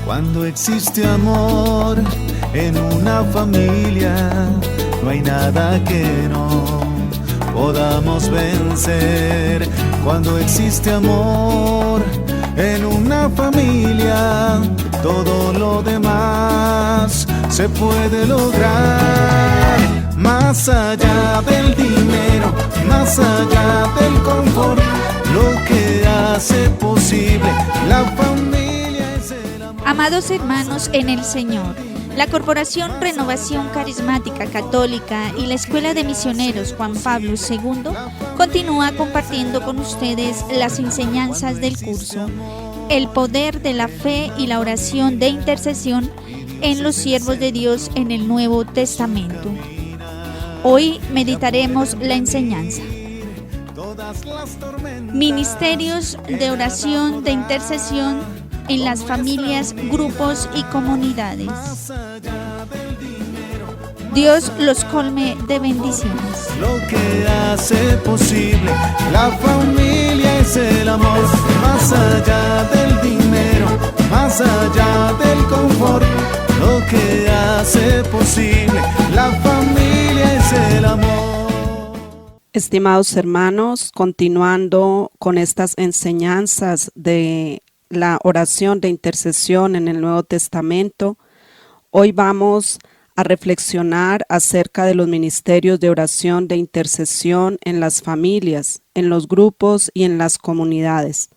Cuando existe amor en una familia, no hay nada que no podamos vencer. Cuando existe amor en una familia, todo lo demás se puede lograr. Más allá del dinero, más allá del confort, lo que hace posible la familia es el amor. Amados hermanos en el Señor, la Corporación Renovación Carismática Católica y la Escuela de Misioneros Juan Pablo II continúa compartiendo con ustedes las enseñanzas del curso El poder de la fe y la oración de intercesión en los siervos de Dios en el Nuevo Testamento. Hoy meditaremos la enseñanza. Ministerios de oración de intercesión en las familias, grupos y comunidades. Dios los colme de bendiciones. Lo que hace posible la familia es el amor. Más allá del dinero, más allá del confort, lo que hace posible la familia es el amor. Estimados hermanos, continuando con estas enseñanzas de la oración de intercesión en el Nuevo Testamento, hoy vamos a reflexionar acerca de los ministerios de oración de intercesión en las familias, en los grupos y en las comunidades.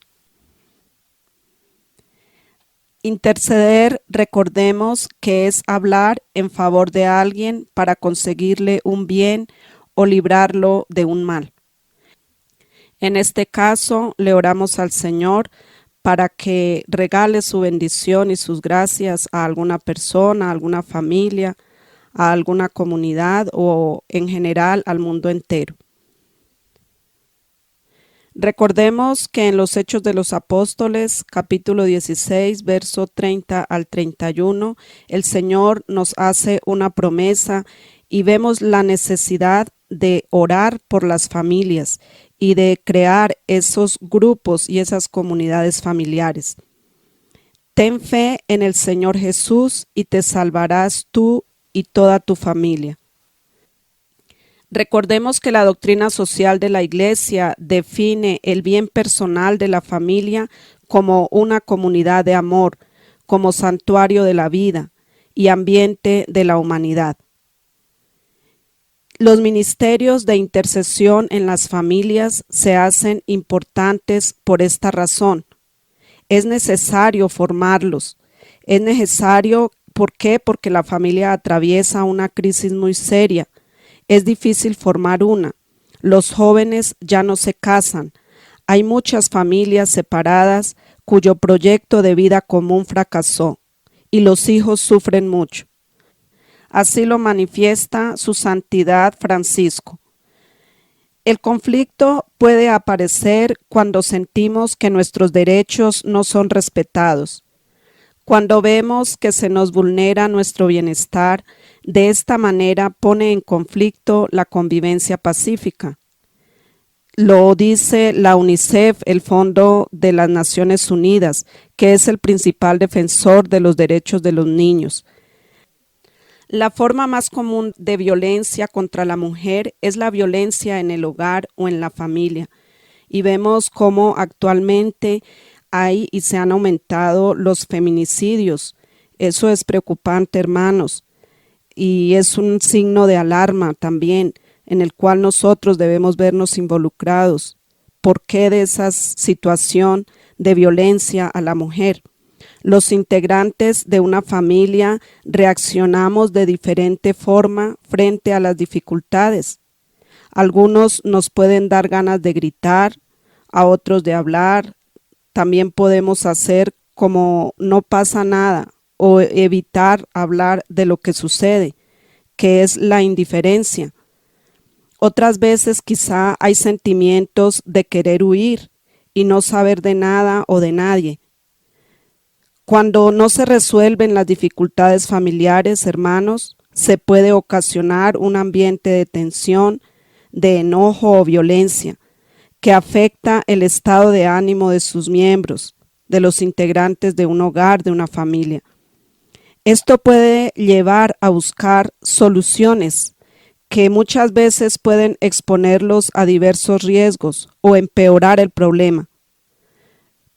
Interceder, recordemos que es hablar en favor de alguien para conseguirle un bien o librarlo de un mal. En este caso, le oramos al Señor para que regale su bendición y sus gracias a alguna persona, a alguna familia, a alguna comunidad o en general al mundo entero. Recordemos que en los Hechos de los Apóstoles, capítulo 16, verso 30 al 31, el Señor nos hace una promesa y vemos la necesidad de orar por las familias y de crear esos grupos y esas comunidades familiares. Ten fe en el Señor Jesús y te salvarás tú y toda tu familia. Recordemos que la doctrina social de la Iglesia define el bien personal de la familia como una comunidad de amor, como santuario de la vida y ambiente de la humanidad. Los ministerios de intercesión en las familias se hacen importantes por esta razón. Es necesario formarlos. Es necesario, ¿por qué? Porque la familia atraviesa una crisis muy seria. Es difícil formar una. Los jóvenes ya no se casan. Hay muchas familias separadas cuyo proyecto de vida común fracasó y los hijos sufren mucho. Así lo manifiesta su santidad Francisco. El conflicto puede aparecer cuando sentimos que nuestros derechos no son respetados, cuando vemos que se nos vulnera nuestro bienestar. De esta manera pone en conflicto la convivencia pacífica. Lo dice la UNICEF, el Fondo de las Naciones Unidas, que es el principal defensor de los derechos de los niños. La forma más común de violencia contra la mujer es la violencia en el hogar o en la familia. Y vemos cómo actualmente hay y se han aumentado los feminicidios. Eso es preocupante, hermanos, y es un signo de alarma también, en el cual nosotros debemos vernos involucrados. ¿Por qué de esa situación de violencia a la mujer? Los integrantes de una familia reaccionamos de diferente forma frente a las dificultades. Algunos nos pueden dar ganas de gritar, a otros de hablar. También podemos hacer como no pasa nada o evitar hablar de lo que sucede, que es la indiferencia. Otras veces quizá hay sentimientos de querer huir y no saber de nada o de nadie. Cuando no se resuelven las dificultades familiares, hermanos, se puede ocasionar un ambiente de tensión, de enojo o violencia, que afecta el estado de ánimo de sus miembros, de los integrantes de un hogar, de una familia. Esto puede llevar a buscar soluciones que muchas veces pueden exponerlos a diversos riesgos o empeorar el problema.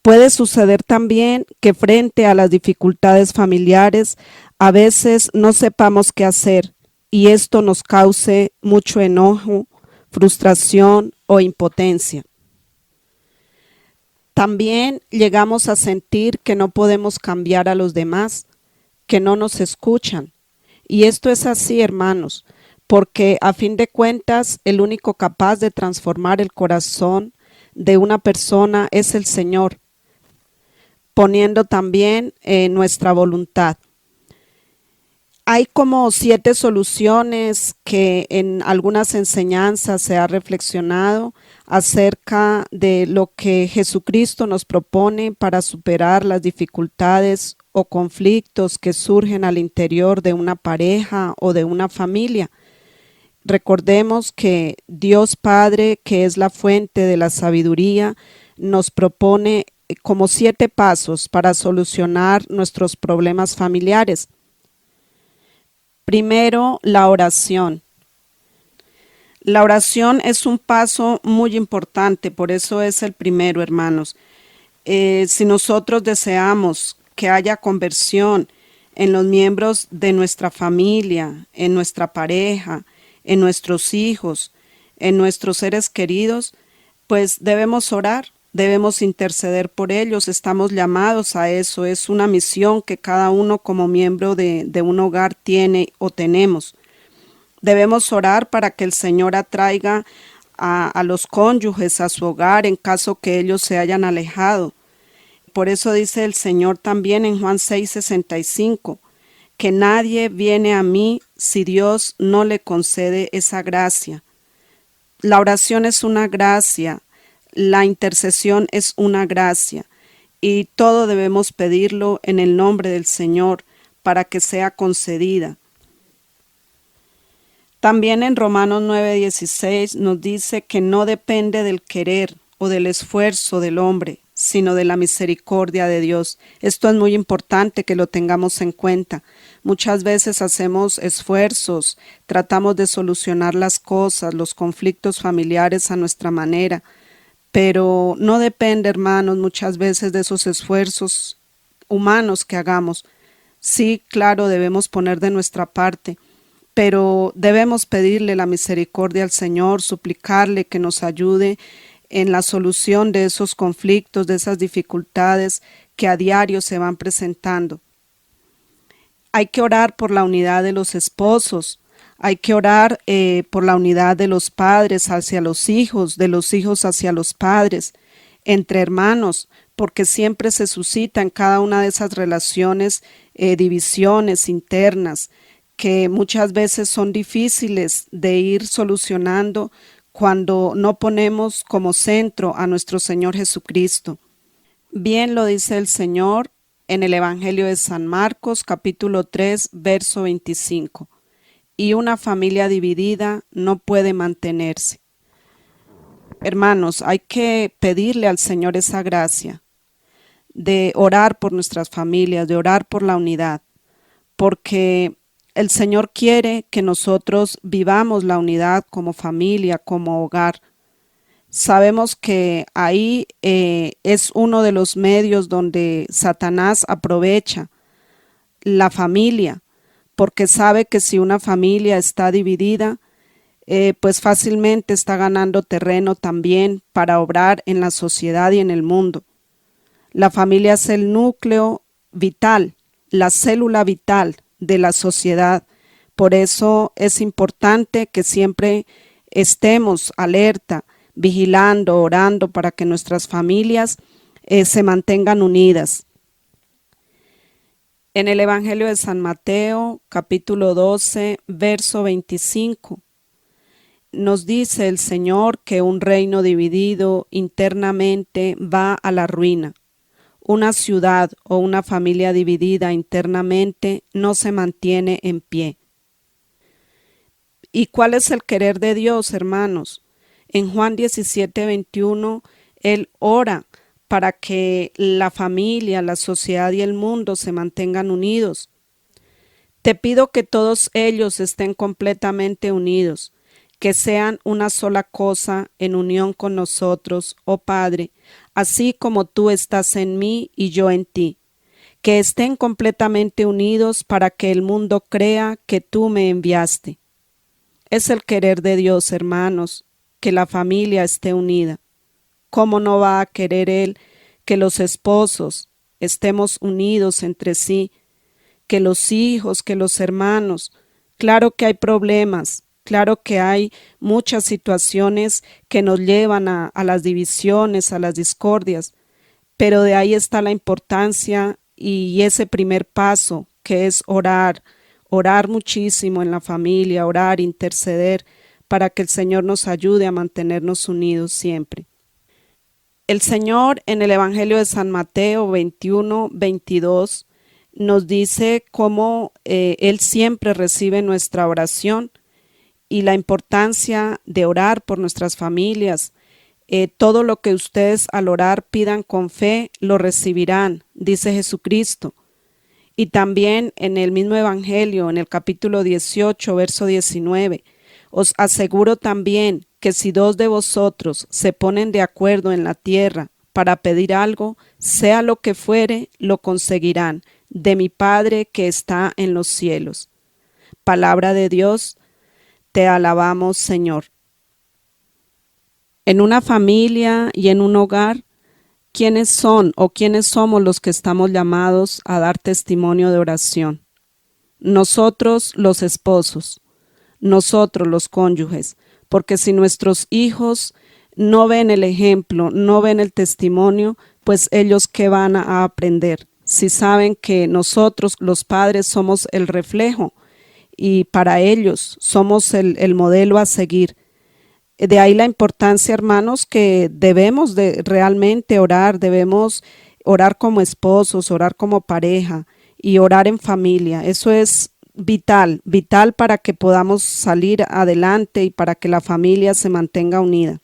Puede suceder también que frente a las dificultades familiares a veces no sepamos qué hacer y esto nos cause mucho enojo, frustración o impotencia. También llegamos a sentir que no podemos cambiar a los demás, que no nos escuchan. Y esto es así, hermanos, porque a fin de cuentas el único capaz de transformar el corazón de una persona es el Señor, poniendo también nuestra voluntad. Hay como 7 soluciones que en algunas enseñanzas se ha reflexionado acerca de lo que Jesucristo nos propone para superar las dificultades o conflictos que surgen al interior de una pareja o de una familia. Recordemos que Dios Padre, que es la fuente de la sabiduría, nos propone como 7 pasos para solucionar nuestros problemas familiares. Primero, la oración. La oración es un paso muy importante, por eso es el primero, hermanos. Si nosotros deseamos que haya conversión en los miembros de nuestra familia, en nuestra pareja, en nuestros hijos, en nuestros seres queridos, pues debemos orar, debemos interceder por ellos, estamos llamados a eso, es una misión que cada uno como miembro de un hogar tiene o tenemos. Debemos orar para que el Señor atraiga a los cónyuges a su hogar en caso que ellos se hayan alejado. Por eso dice el Señor también en Juan 6:65, que nadie viene a mí si Dios no le concede esa gracia. La oración es una gracia, la intercesión es una gracia y todo debemos pedirlo en el nombre del Señor para que sea concedida. También en Romanos 9:16 nos dice que no depende del querer o del esfuerzo del hombre, sino de la misericordia de Dios. Esto es muy importante que lo tengamos en cuenta. Muchas veces hacemos esfuerzos, tratamos de solucionar las cosas, los conflictos familiares a nuestra manera, pero no depende, hermanos, muchas veces de esos esfuerzos humanos que hagamos. Sí, claro, debemos poner de nuestra parte, pero debemos pedirle la misericordia al Señor, suplicarle que nos ayude en la solución de esos conflictos, de esas dificultades que a diario se van presentando. Hay que orar por la unidad de los esposos, hay que orar por la unidad de los padres hacia los hijos, de los hijos hacia los padres, entre hermanos, porque siempre se suscita en cada una de esas relaciones divisiones internas que muchas veces son difíciles de ir solucionando cuando no ponemos como centro a nuestro Señor Jesucristo. Bien lo dice el Señor en el Evangelio de San Marcos, capítulo 3, verso 25. Y una familia dividida no puede mantenerse. Hermanos, hay que pedirle al Señor esa gracia de orar por nuestras familias, de orar por la unidad, porque el Señor quiere que nosotros vivamos la unidad como familia, como hogar. Sabemos que ahí es uno de los medios donde Satanás aprovecha la familia, porque sabe que si una familia está dividida, pues fácilmente está ganando terreno también para obrar en la sociedad y en el mundo. La familia es el núcleo vital, la célula vital de la sociedad. Por eso es importante que siempre estemos alerta, vigilando, orando para que nuestras familias se mantengan unidas. En el Evangelio de San Mateo, capítulo 12, verso 25, nos dice el Señor que un reino dividido internamente va a la ruina. Una ciudad o una familia dividida internamente no se mantiene en pie. ¿Y cuál es el querer de Dios, hermanos? En Juan 17:21, Él ora para que la familia, la sociedad y el mundo se mantengan unidos. Te pido que todos ellos estén completamente unidos, que sean una sola cosa en unión con nosotros, oh Padre, así como tú estás en mí y yo en ti. Que estén completamente unidos para que el mundo crea que tú me enviaste. Es el querer de Dios, hermanos, que la familia esté unida. ¿Cómo no va a querer Él que los esposos estemos unidos entre sí, que los hijos, que los hermanos? Claro que hay problemas, claro que hay muchas situaciones que nos llevan a las divisiones, a las discordias, pero de ahí está la importancia y ese primer paso que es orar, orar muchísimo en la familia, orar, interceder para que el Señor nos ayude a mantenernos unidos siempre. El Señor en el Evangelio de San Mateo 21-22 nos dice cómo Él siempre recibe nuestra oración y la importancia de orar por nuestras familias. Todo lo que ustedes al orar pidan con fe, lo recibirán, dice Jesucristo. Y también en el mismo Evangelio, en el capítulo 18, verso 19, os aseguro también que si dos de vosotros se ponen de acuerdo en la tierra para pedir algo, sea lo que fuere, lo conseguirán de mi Padre que está en los cielos. Palabra de Dios, te alabamos, Señor. En una familia y en un hogar, ¿quiénes son o quiénes somos los que estamos llamados a dar testimonio de oración? Nosotros los esposos, nosotros los cónyuges, porque si nuestros hijos no ven el ejemplo, no ven el testimonio, pues ellos ¿qué van a aprender? Si saben que nosotros los padres somos el reflejo y para ellos somos el modelo a seguir. De ahí la importancia, hermanos, que debemos de realmente orar, debemos orar como esposos, orar como pareja y orar en familia. Eso es vital, vital para que podamos salir adelante y para que la familia se mantenga unida.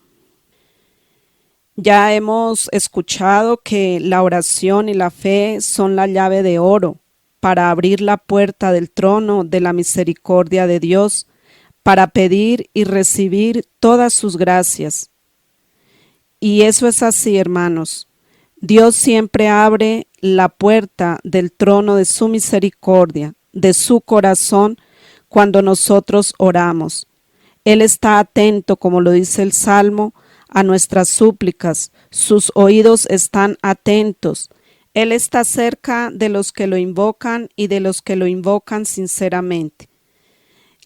Ya hemos escuchado que la oración y la fe son la llave de oro para abrir la puerta del trono de la misericordia de Dios, para pedir y recibir todas sus gracias. Y eso es así, hermanos. Dios siempre abre la puerta del trono de su misericordia, de su corazón, cuando nosotros oramos. Él está atento, como lo dice el Salmo, a nuestras súplicas. Sus oídos están atentos. Él está cerca de los que lo invocan y de los que lo invocan sinceramente.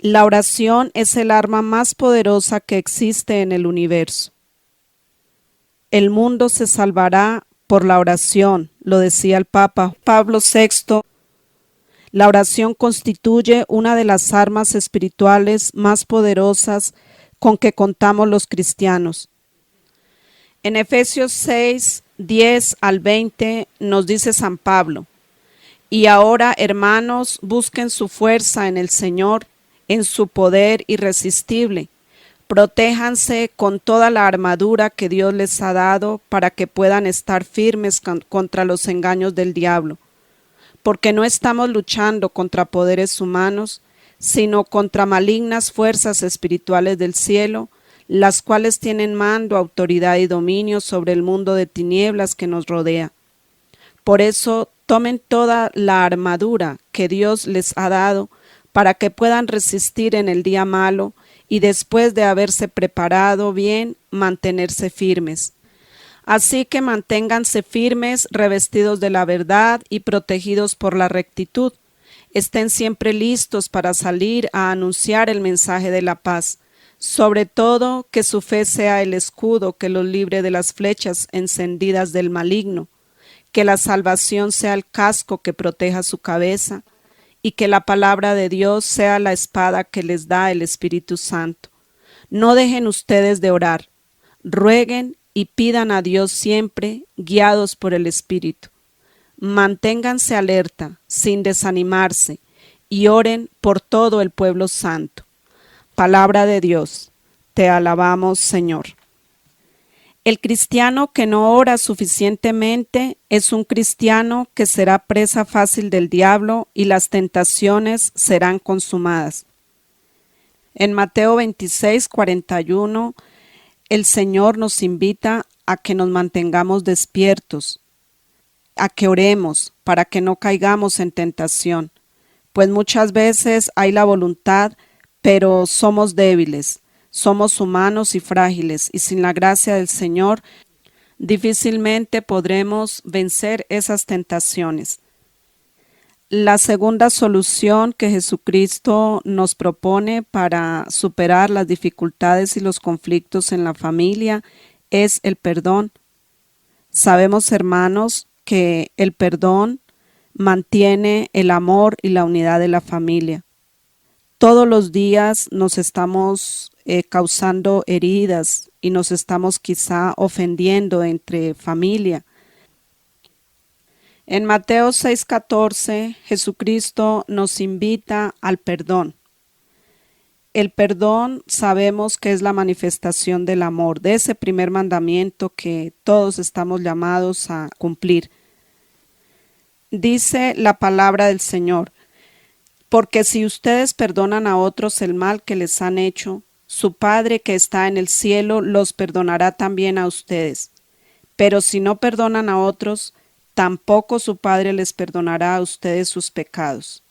La oración es el arma más poderosa que existe en el universo. El mundo se salvará por la oración, lo decía el Papa Pablo VI. La oración constituye una de las armas espirituales más poderosas con que contamos los cristianos. En Efesios 6, 10 al 20 nos dice San Pablo: y ahora, hermanos, busquen su fuerza en el Señor, en su poder irresistible. Protéjanse con toda la armadura que Dios les ha dado para que puedan estar firmes contra los engaños del diablo. Porque no estamos luchando contra poderes humanos, sino contra malignas fuerzas espirituales del cielo, las cuales tienen mando, autoridad y dominio sobre el mundo de tinieblas que nos rodea. Por eso, tomen toda la armadura que Dios les ha dado para que puedan resistir en el día malo y después de haberse preparado bien, mantenerse firmes. Así que manténganse firmes, revestidos de la verdad y protegidos por la rectitud. Estén siempre listos para salir a anunciar el mensaje de la paz. Sobre todo, que su fe sea el escudo que los libre de las flechas encendidas del maligno, que la salvación sea el casco que proteja su cabeza, y que la palabra de Dios sea la espada que les da el Espíritu Santo. No dejen ustedes de orar, rueguen y pidan a Dios siempre, guiados por el Espíritu. Manténganse alerta, sin desanimarse, y oren por todo el pueblo santo. Palabra de Dios, te alabamos, Señor. El cristiano que no ora suficientemente es un cristiano que será presa fácil del diablo y las tentaciones serán consumadas. En Mateo 26:41, el Señor nos invita a que nos mantengamos despiertos, a que oremos para que no caigamos en tentación, pues muchas veces hay la voluntad, pero somos débiles, somos humanos y frágiles, y sin la gracia del Señor difícilmente podremos vencer esas tentaciones. La segunda solución que Jesucristo nos propone para superar las dificultades y los conflictos en la familia es el perdón. Sabemos, hermanos, que el perdón mantiene el amor y la unidad de la familia. Todos los días nos estamos causando heridas y nos estamos quizá ofendiendo entre familia. En Mateo 6:14, Jesucristo nos invita al perdón. El perdón sabemos que es la manifestación del amor, de ese primer mandamiento que todos estamos llamados a cumplir. Dice la palabra del Señor: porque si ustedes perdonan a otros el mal que les han hecho, su Padre que está en el cielo los perdonará también a ustedes. Pero si no perdonan a otros, tampoco su Padre les perdonará a ustedes sus pecados.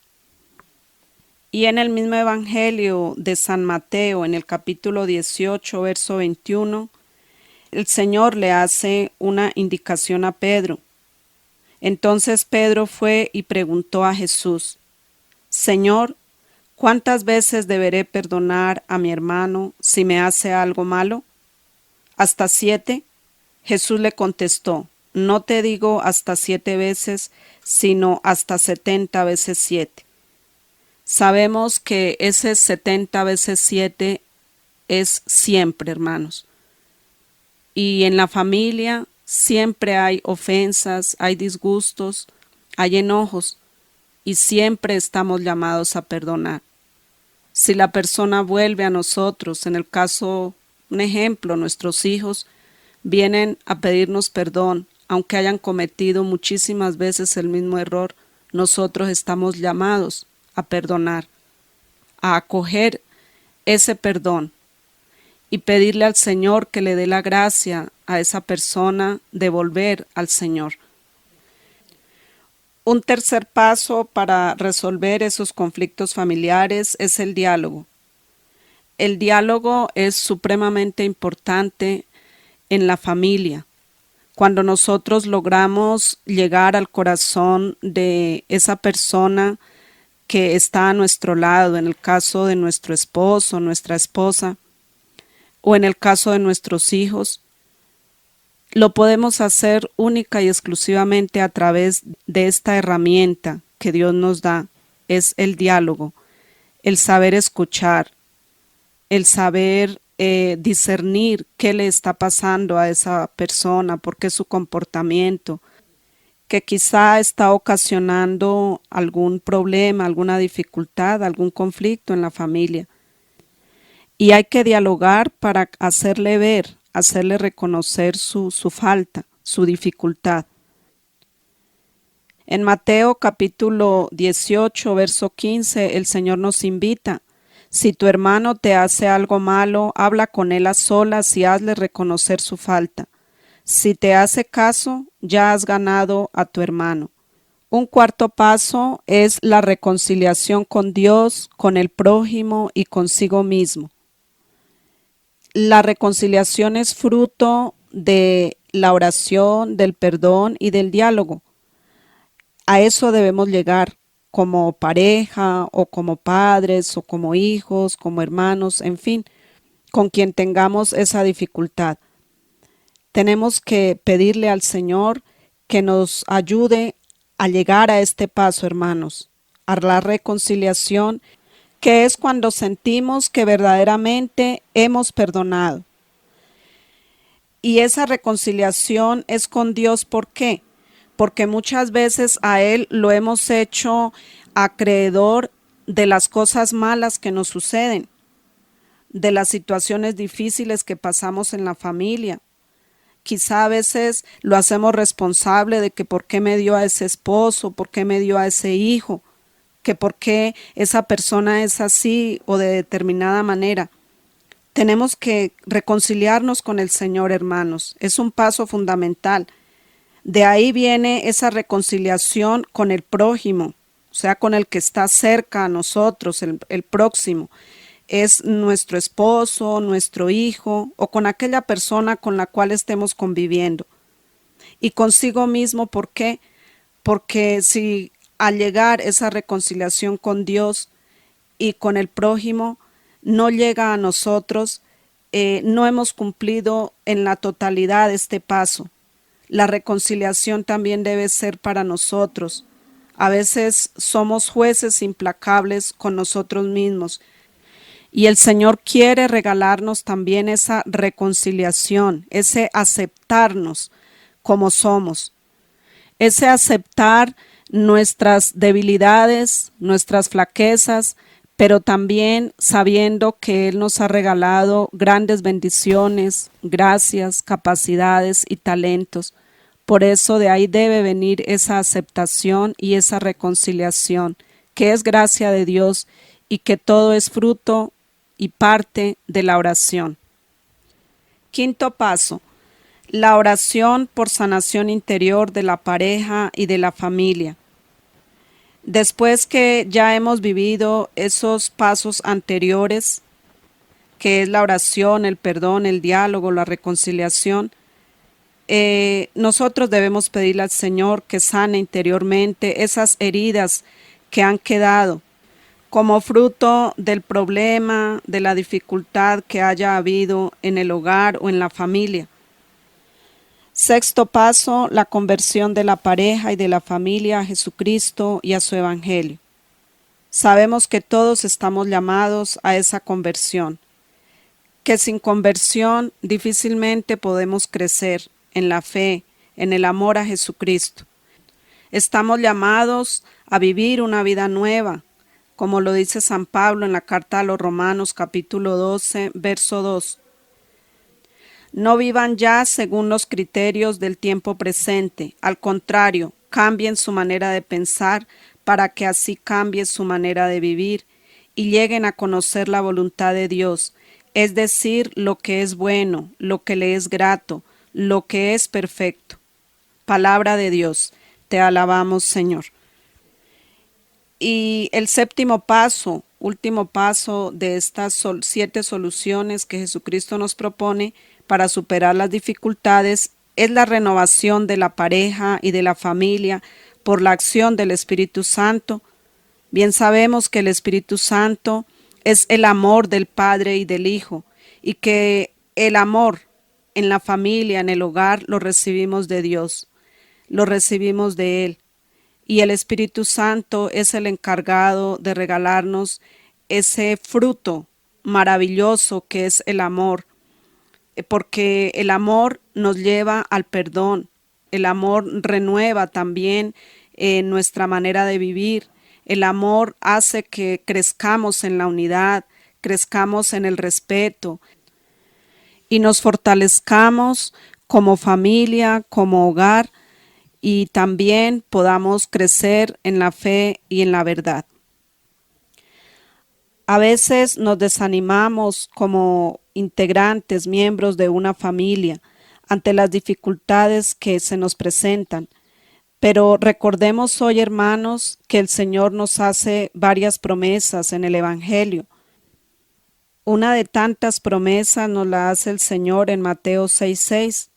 Y en el mismo Evangelio de San Mateo, en el capítulo 18, verso 21, el Señor le hace una indicación a Pedro. Entonces Pedro fue y preguntó a Jesús: Señor, ¿cuántas veces deberé perdonar a mi hermano si me hace algo malo? ¿Hasta 7? Jesús le contestó: no te digo hasta 7 veces, sino hasta 70 veces 7. Sabemos que ese 70 veces 7 es siempre, hermanos. Y en la familia siempre hay ofensas, hay disgustos, hay enojos, y siempre estamos llamados a perdonar. Si la persona vuelve a nosotros, en el caso, un ejemplo, nuestros hijos vienen a pedirnos perdón, aunque hayan cometido muchísimas veces el mismo error, nosotros estamos llamados a perdonar, a acoger ese perdón y pedirle al Señor que le dé la gracia a esa persona de volver al Señor. Un tercer paso para resolver esos conflictos familiares es el diálogo. El diálogo es supremamente importante en la familia. Cuando nosotros logramos llegar al corazón de esa persona que está a nuestro lado, en el caso de nuestro esposo, nuestra esposa, o en el caso de nuestros hijos, lo podemos hacer única y exclusivamente a través de esta herramienta que Dios nos da, es el diálogo, el saber escuchar, el saber discernir qué le está pasando a esa persona, por qué su comportamiento, que quizá está ocasionando algún problema, alguna dificultad, algún conflicto en la familia. Y hay que dialogar para hacerle ver, hacerle reconocer su falta, su dificultad. En Mateo capítulo 18, verso 15, el Señor nos invita: si tu hermano te hace algo malo, habla con él a solas y hazle reconocer su falta. Si te hace caso, ya has ganado a tu hermano. Un cuarto paso es la reconciliación con Dios, con el prójimo y consigo mismo. La reconciliación es fruto de la oración, del perdón y del diálogo. A eso debemos llegar como pareja o como padres o como hijos, como hermanos, en fin, con quien tengamos esa dificultad. Tenemos que pedirle al Señor que nos ayude a llegar a este paso, hermanos, a la reconciliación, que es cuando sentimos que verdaderamente hemos perdonado. Y esa reconciliación es con Dios, ¿por qué? Porque muchas veces a Él lo hemos hecho acreedor de las cosas malas que nos suceden, de las situaciones difíciles que pasamos en la familia. Quizá a veces lo hacemos responsable de que por qué me dio a ese esposo, por qué me dio a ese hijo, que por qué esa persona es así o de determinada manera. Tenemos que reconciliarnos con el Señor, hermanos. Es un paso fundamental. De ahí viene esa reconciliación con el prójimo, o sea, con el que está cerca a nosotros, el próximo. Es nuestro esposo, nuestro hijo o con aquella persona con la cual estemos conviviendo. Y consigo mismo, ¿por qué? Porque si al llegar esa reconciliación con Dios y con el prójimo no llega a nosotros, no hemos cumplido en la totalidad este paso. La reconciliación también debe ser para nosotros. A veces somos jueces implacables con nosotros mismos y el Señor quiere regalarnos también esa reconciliación, ese aceptarnos como somos, ese aceptar nuestras debilidades, nuestras flaquezas, pero también sabiendo que Él nos ha regalado grandes bendiciones, gracias, capacidades y talentos. Por eso de ahí debe venir esa aceptación y esa reconciliación, que es gracia de Dios y que todo es fruto y parte de la oración. Quinto paso, la oración por sanación interior de la pareja y de la familia. Después que ya hemos vivido esos pasos anteriores, que es la oración, el perdón, el diálogo, la reconciliación, nosotros debemos pedirle al Señor que sane interiormente esas heridas que han quedado como fruto del problema, de la dificultad que haya habido en el hogar o en la familia. Sexto paso, la conversión de la pareja y de la familia a Jesucristo y a su Evangelio. Sabemos que todos estamos llamados a esa conversión, que sin conversión difícilmente podemos crecer en la fe, en el amor a Jesucristo. Estamos llamados a vivir una vida nueva, como lo dice San Pablo en la carta a los Romanos capítulo 12, verso 2. No vivan ya según los criterios del tiempo presente, al contrario, cambien su manera de pensar para que así cambie su manera de vivir y lleguen a conocer la voluntad de Dios, es decir, lo que es bueno, lo que le es grato, lo que es perfecto. Palabra de Dios, te alabamos, Señor. Y el séptimo paso, último paso de estas 7 soluciones que Jesucristo nos propone para superar las dificultades, es la renovación de la pareja y de la familia por la acción del Espíritu Santo. Bien sabemos que el Espíritu Santo es el amor del Padre y del Hijo, y que el amor en la familia, en el hogar, lo recibimos de Dios, lo recibimos de Él. Y el Espíritu Santo es el encargado de regalarnos ese fruto maravilloso que es el amor, porque el amor nos lleva al perdón, el amor renueva también nuestra manera de vivir, el amor hace que crezcamos en la unidad, crezcamos en el respeto y nos fortalezcamos como familia, como hogar, y también podamos crecer en la fe y en la verdad. A veces nos desanimamos como integrantes, miembros de una familia, ante las dificultades que se nos presentan. Pero recordemos hoy, hermanos, que el Señor nos hace varias promesas en el Evangelio. Una de tantas promesas nos la hace el Señor en Mateo 6:6.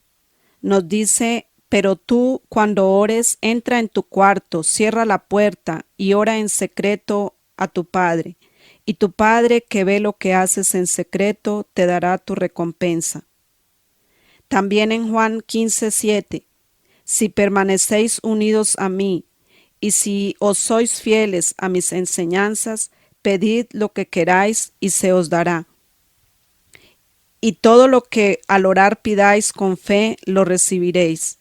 Nos dice: pero tú, cuando ores, entra en tu cuarto, cierra la puerta y ora en secreto a tu Padre. Y tu Padre, que ve lo que haces en secreto, te dará tu recompensa. También en Juan 15:7. Si permanecéis unidos a mí, y si os sois fieles a mis enseñanzas, pedid lo que queráis y se os dará. Y todo lo que al orar pidáis con fe, lo recibiréis.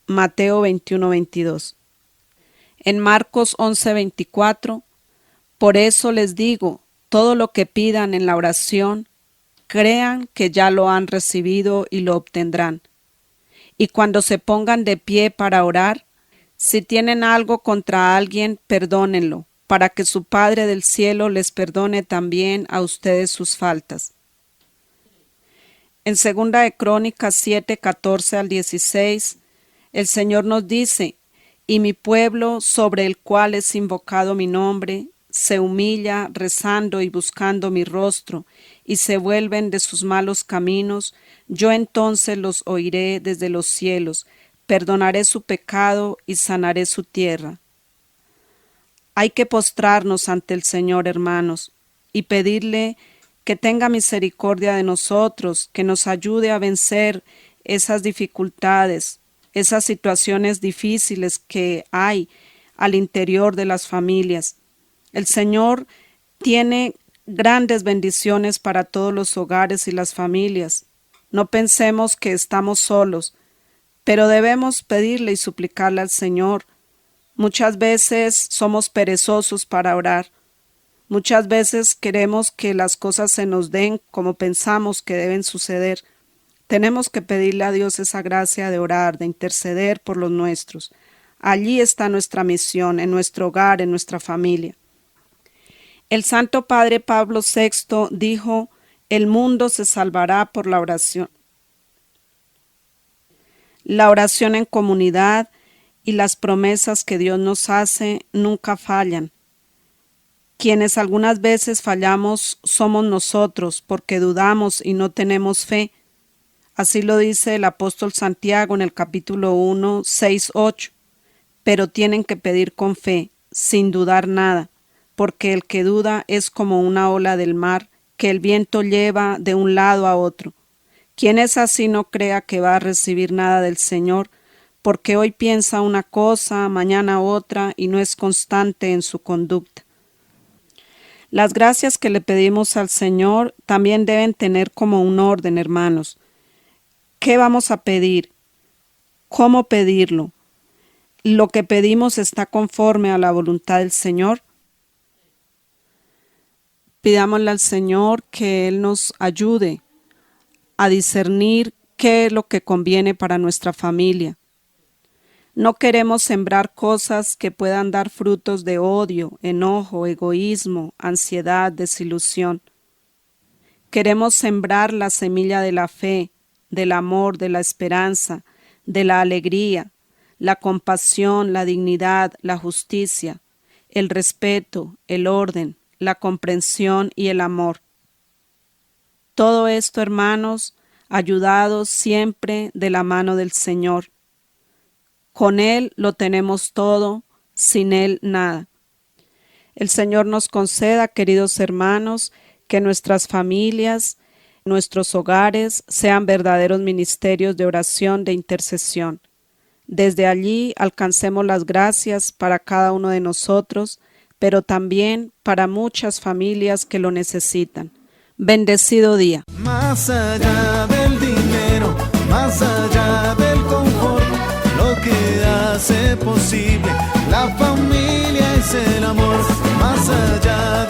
Mateo 21:22. En Marcos 11:24, por eso les digo, todo lo que pidan en la oración, crean que ya lo han recibido y lo obtendrán. Y cuando se pongan de pie para orar, si tienen algo contra alguien, perdónenlo, para que su Padre del cielo les perdone también a ustedes sus faltas. En 2 de Crónicas 7, 14 al 16, el Señor nos dice: y mi pueblo, sobre el cual es invocado mi nombre, se humilla rezando y buscando mi rostro, y se vuelven de sus malos caminos, yo entonces los oiré desde los cielos, perdonaré su pecado y sanaré su tierra. Hay que postrarnos ante el Señor, hermanos, y pedirle que tenga misericordia de nosotros, que nos ayude a vencer esas dificultades, esas situaciones difíciles que hay al interior de las familias. El Señor tiene grandes bendiciones para todos los hogares y las familias. No pensemos que estamos solos, pero debemos pedirle y suplicarle al Señor. Muchas veces somos perezosos para orar. Muchas veces queremos que las cosas se nos den como pensamos que deben suceder. Tenemos que pedirle a Dios esa gracia de orar, de interceder por los nuestros. Allí está nuestra misión, en nuestro hogar, en nuestra familia. El Santo Padre Pablo VI dijo: el mundo se salvará por la oración. La oración en comunidad y las promesas que Dios nos hace nunca fallan. Quienes algunas veces fallamos somos nosotros, porque dudamos y no tenemos fe. Así lo dice el apóstol Santiago en el capítulo 1, 6, 8. Pero tienen que pedir con fe, sin dudar nada, porque el que duda es como una ola del mar, que el viento lleva de un lado a otro. Quien es así no crea que va a recibir nada del Señor, porque hoy piensa una cosa, mañana otra, y no es constante en su conducta. Las gracias que le pedimos al Señor también deben tener como un orden, hermanos. ¿Qué vamos a pedir? ¿Cómo pedirlo? ¿Lo que pedimos está conforme a la voluntad del Señor? Pidámosle al Señor que Él nos ayude a discernir qué es lo que conviene para nuestra familia. No queremos sembrar cosas que puedan dar frutos de odio, enojo, egoísmo, ansiedad, desilusión. Queremos sembrar la semilla de la fe, del amor, de la esperanza, de la alegría, la compasión, la dignidad, la justicia, el respeto, el orden, la comprensión y el amor. Todo esto, hermanos, ayudados siempre de la mano del Señor. Con Él lo tenemos todo, sin Él nada. El Señor nos conceda, queridos hermanos, que nuestras familias, nuestros hogares sean verdaderos ministerios de oración, de intercesión. Desde allí alcancemos las gracias para cada uno de nosotros, pero también para muchas familias que lo necesitan. Bendecido día. Más allá del dinero, más allá del confort, lo que hace posible la familia es el amor. Más allá